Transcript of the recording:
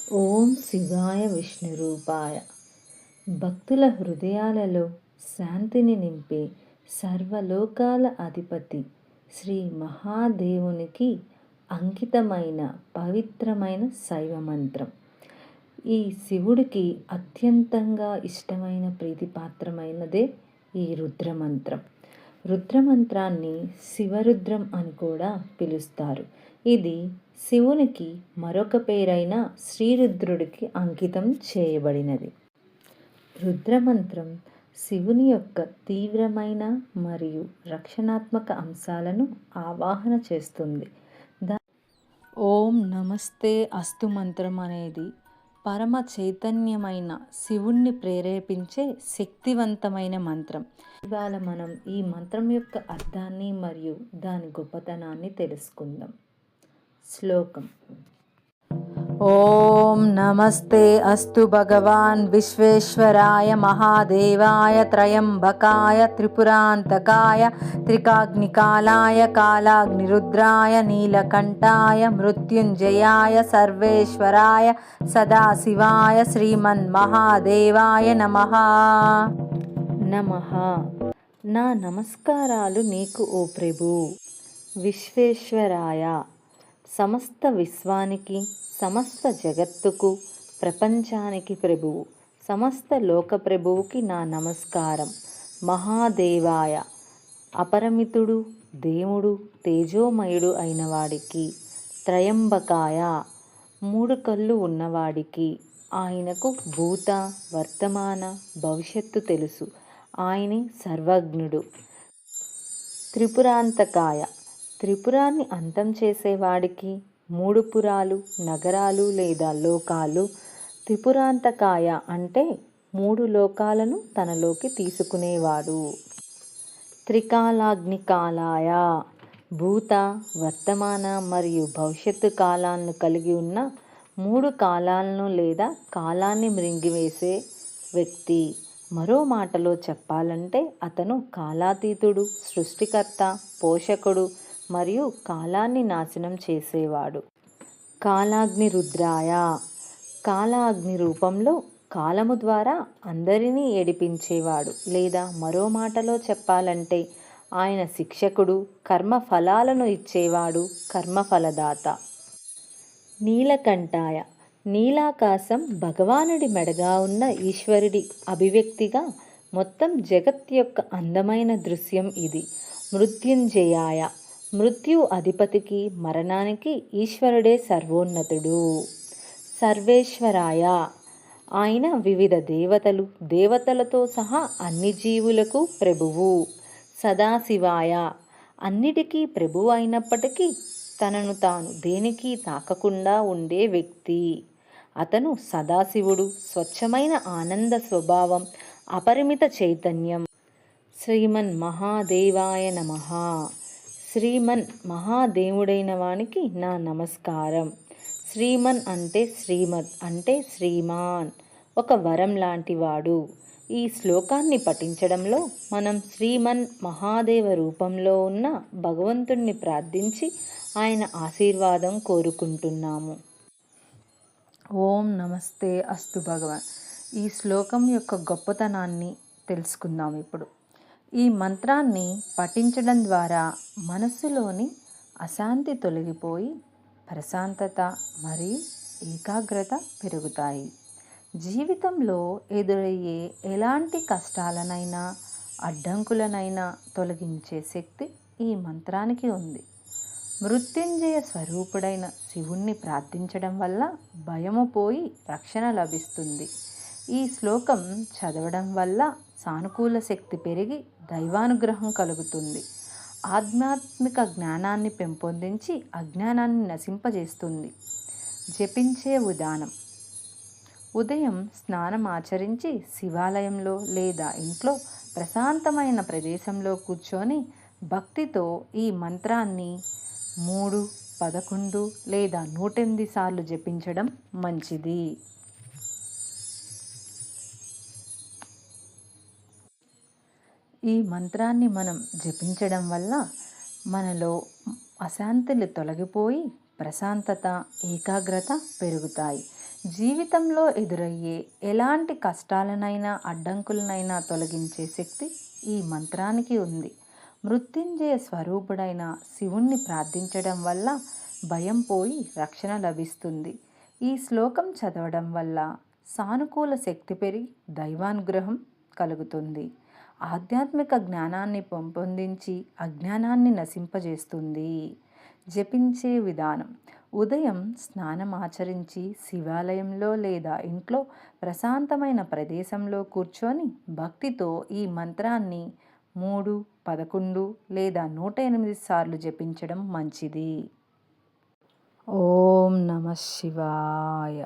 ఓం శివాయ విష్ణురూపాయ. భక్తుల హృదయాలలో శాంతిని నింపే సర్వలోకాల అధిపతి శ్రీ మహాదేవునికి అంకితమైన పవిత్రమైన శైవ మంత్రం. ఈ శివుడికి అత్యంతంగా ఇష్టమైన ప్రీతిపాత్రమైనదే ఈ రుద్రమంత్రం. రుద్రమంత్రాన్ని శివరుద్రం అని కూడా పిలుస్తారు. ఇది శివునికి మరొక పేరైన శ్రీరుద్రుడికి అంకితం చేయబడినది. రుద్రమంత్రం శివుని యొక్క తీవ్రమైన మరియు రక్షణాత్మక అంశాలను ఆవాహన చేస్తుంది. ఓం నమస్తే అస్తు మంత్రం అనేది పరమ చైతన్యమైన శివుణ్ణి ప్రేరేపించే శక్తివంతమైన మంత్రం. ఇవాళ మనం ఈ మంత్రం యొక్క అర్థాన్ని మరియు దాని గొప్పతనాన్ని తెలుసుకుందాం. శ్లోకం: ఓం నమస్తే అస్తు భగవాన్ విశ్వేశ్వరాయ మహాదేవాయ త్రయంబకాయ త్రిపురాంతకాయ త్రికాగ్నికాలాయ కాలాగ్నిరుద్రాయ నీలకంఠాయ మృత్యుంజయాయ సర్వేశ్వరాయ సదాశివాయ శ్రీమన్మహాదేవాయ నమః. నమః. నా నమస్కారాలు నీకు ఓ ప్రభు. విశ్వేశ్వరాయ, సమస్త విశ్వానికి, సమస్త జగత్తుకు, ప్రపంచానికి ప్రభువు, సమస్త లోక ప్రభువుకి నా నమస్కారం. మహాదేవాయ, అపరిమితుడు, దేవుడు, తేజోమయుడు అయిన వాడికి. త్రయంబకాయ, 3 కళ్ళు ఉన్నవాడికి. ఆయనకు భూత, వర్తమాన, భవిష్యత్తు తెలుసు. ఆయనే సర్వజ్ఞుడు. త్రిపురాంతకాయ, త్రిపురాన్ని అంతం చేసేవాడికి. 3 పురాలు, నగరాలు లేదా లోకాలు. త్రిపురాంతకాయ అంటే 3 లోకాలను తనలోకి తీసుకునేవాడు. త్రికాలాగ్నికాలాయ, భూత, వర్తమాన మరియు భవిష్యత్తు కాలాలను కలిగి ఉన్న 3 కాలాలను లేదా కాలాన్ని మృంగివేసే వ్యక్తి. మరో మాటలో చెప్పాలంటే అతను కాలాతీతుడు, సృష్టికర్త, పోషకుడు మరియు కాలాన్ని నాశనం చేసేవాడు. కాలాగ్ని రుద్రాయ, కాలాగ్ని రూపంలో కాలము ద్వారా అందరినీ ఏడిపించేవాడు, లేదా మరో మాటలో చెప్పాలంటే ఆయన శిక్షకుడు, కర్మ ఫలాలను ఇచ్చేవాడు, కర్మఫలదాత. నీలకంఠాయ, నీలాకాశం భగవానుడి మెడగా ఉన్న ఈశ్వరుడి అభివ్యక్తిగా మొత్తం జగత్ యొక్క అందమైన దృశ్యం ఇది. మృత్యుంజయాయ, మృత్యు అధిపతికి, మరణానికి ఈశ్వరుడే సర్వోన్నతుడు. సర్వేశ్వరాయ, ఆయన వివిధ దేవతలు, దేవతలతో సహా అన్ని జీవులకు ప్రభువు. సదాశివాయ, అన్నిటికీ ప్రభువు అయినప్పటికీ తనను తాను దేనికి తాకకుండా ఉండే వ్యక్తి. అతను సదాశివుడు, స్వచ్ఛమైన ఆనంద స్వభావం, అపరిమిత చైతన్యం. శ్రీమన్ మహాదేవాయ నమః. శ్రీమన్ మహాదేవుడైన వానికి నా నమస్కారం. శ్రీమన్ అంటే శ్రీమద్ అంటే శ్రీమాన్, ఒక వరం లాంటివాడు. ఈ శ్లోకాన్ని పఠించడంలో మనం శ్రీమన్ మహాదేవ రూపంలో ఉన్న భగవంతుణ్ణి ప్రార్థించి ఆయన ఆశీర్వాదం కోరుకుంటున్నాము. ఓం నమస్తే అస్తు భగవాన్. ఈ శ్లోకం యొక్క గొప్పతనాన్ని తెలుసుకుందాం ఇప్పుడు. ఈ మంత్రాన్ని పఠించడం ద్వారా మనస్సులోని అశాంతి తొలగిపోయి ప్రశాంతత మరియు ఏకాగ్రత పెరుగుతాయి. జీవితంలో ఎదురయ్యే ఎలాంటి కష్టాలనైనా, అడ్డంకులనైనా తొలగించే శక్తి ఈ మంత్రానికి ఉంది. మృత్యుంజయ స్వరూపుడైన శివుణ్ణి ప్రార్థించడం వల్ల భయము పోయి రక్షణ లభిస్తుంది. ఈ శ్లోకం చదవడం వల్ల సానుకూల శక్తి పెరిగి దైవానుగ్రహం కలుగుతుంది. ఆధ్యాత్మిక జ్ఞానాన్ని పెంపొందించి అజ్ఞానాన్ని నశింపజేస్తుంది. జపించే విధానం: ఉదయం స్నానం ఆచరించి శివాలయంలో లేదా ఇంట్లో ప్రశాంతమైన ప్రదేశంలో కూర్చొని భక్తితో ఈ మంత్రాన్ని 3, 11 లేదా 108 సార్లు జపించడం మంచిది. ఈ మంత్రాన్ని మనం జపించడం వల్ల మనలో అశాంతులు తొలగిపోయి ప్రశాంతత, ఏకాగ్రత పెరుగుతాయి. జీవితంలో ఎదురయ్యే ఎలాంటి కష్టాలనైనా అడ్డంకులనైనా తొలగించే శక్తి ఈ మంత్రానికి ఉంది. మృత్యుంజయ స్వరూపుడైన శివుణ్ణి ప్రార్థించడం వల్ల భయం పోయి రక్షణ లభిస్తుంది. ఈ శ్లోకం చదవడం వల్ల సానుకూల శక్తి పెరిగి దైవానుగ్రహం కలుగుతుంది. ఆధ్యాత్మిక జ్ఞానాన్ని పెంపొందించి అజ్ఞానాన్ని నశింపజేస్తుంది. జపించే విధానం: ఉదయం స్నానం ఆచరించి శివాలయంలో లేదా ఇంట్లో ప్రశాంతమైన ప్రదేశంలో కూర్చొని భక్తితో ఈ మంత్రాన్ని 3, 11 లేదా 108 సార్లు జపించడం మంచిది. ఓం నమ శివాయ.